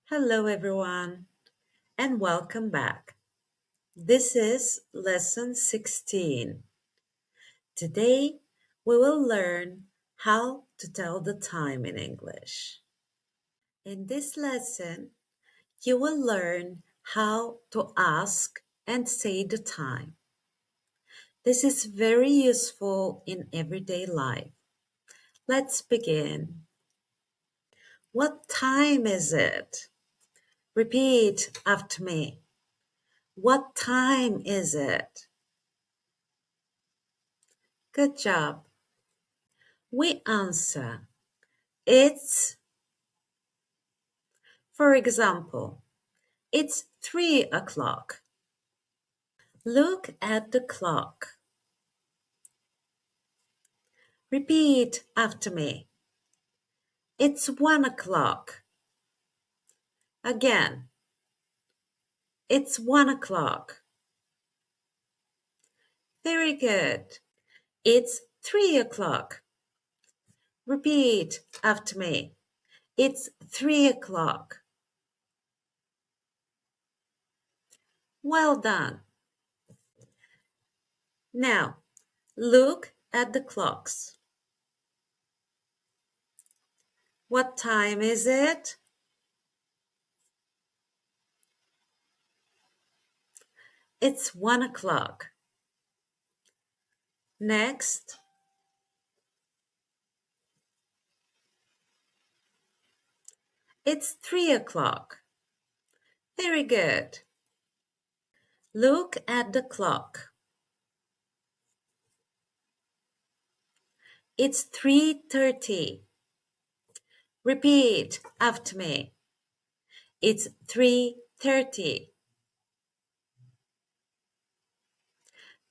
Hello, everyone, and welcome back. This is lesson 16. Today, we will learn how to tell the time in English. In this lesson, you will learn how to ask and say the time. This is very useful in everyday life. Let's begin. What time is it? Repeat after me. What time is it? Good job. We answer, it's, for example, it's 3 o'clock. Look at the clock. Repeat after me. It's 1 o'clock. Again, it's 1 o'clock. Very good. It's 3 o'clock. Repeat after me. It's 3 o'clock. Well done. Now, look at the clocks. What time is it? It's 1 o'clock. Next, it's 3 o'clock. Very good. Look at the clock. It's 3:30. Repeat after me. It's 3:30.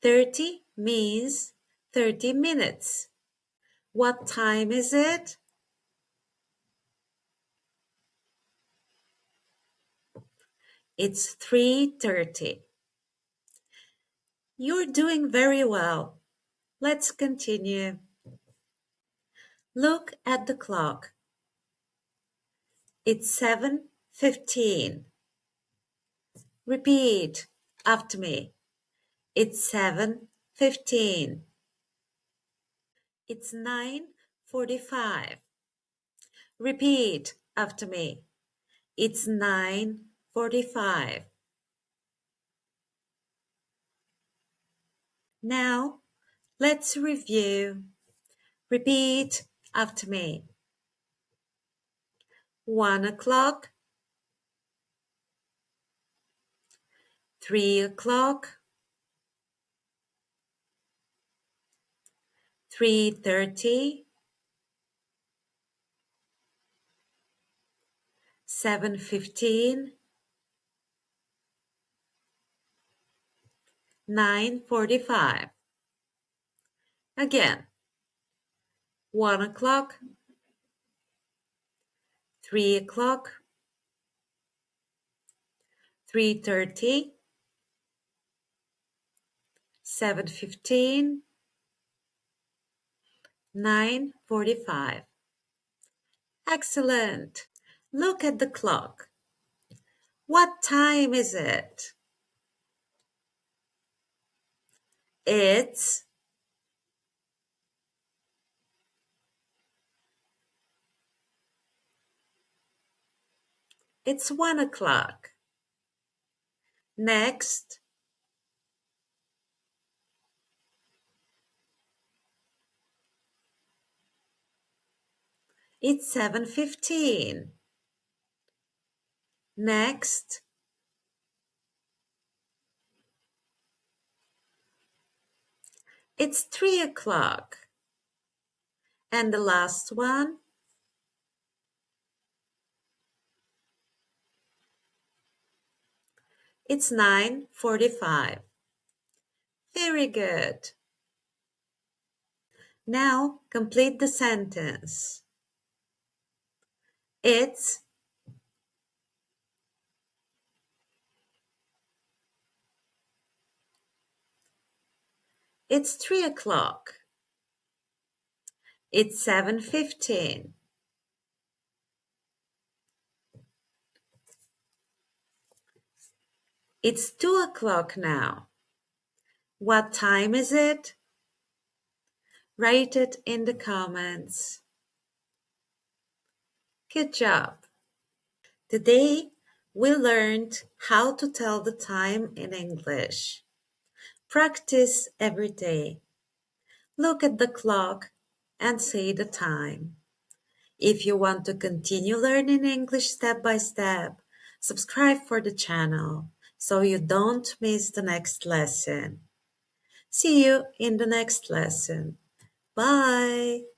30 means 30 minutes. What time is it? It's 3:30. You're doing very well. Let's continue. Look at the clock. It's 7:15. Repeat after me. It's 7:15. It's 9:45. Repeat after me. It's 9:45. Now, let's review. Repeat after me. 1 o'clock, 3 o'clock, 3:30, 7:15, 9:45. Again, 1 o'clock, 3 o'clock, 3:30, 7:15, 9:45. Excellent. Look at the clock. What time is it? It's it's 1 o'clock. Next, it's 7:15. Next, it's 3 o'clock. And the last one, it's 9:45. Very good. Now complete the sentence. It's it's 3 o'clock. It's 7:15. It's 2 o'clock now. What time is it? Write it in the comments. Good job. Today, we learned how to tell the time in English. Practice every day. Look at the clock and say the time. If you want to continue learning English step by step, subscribe for the channel so you don't miss the next lesson. See you in the next lesson. Bye.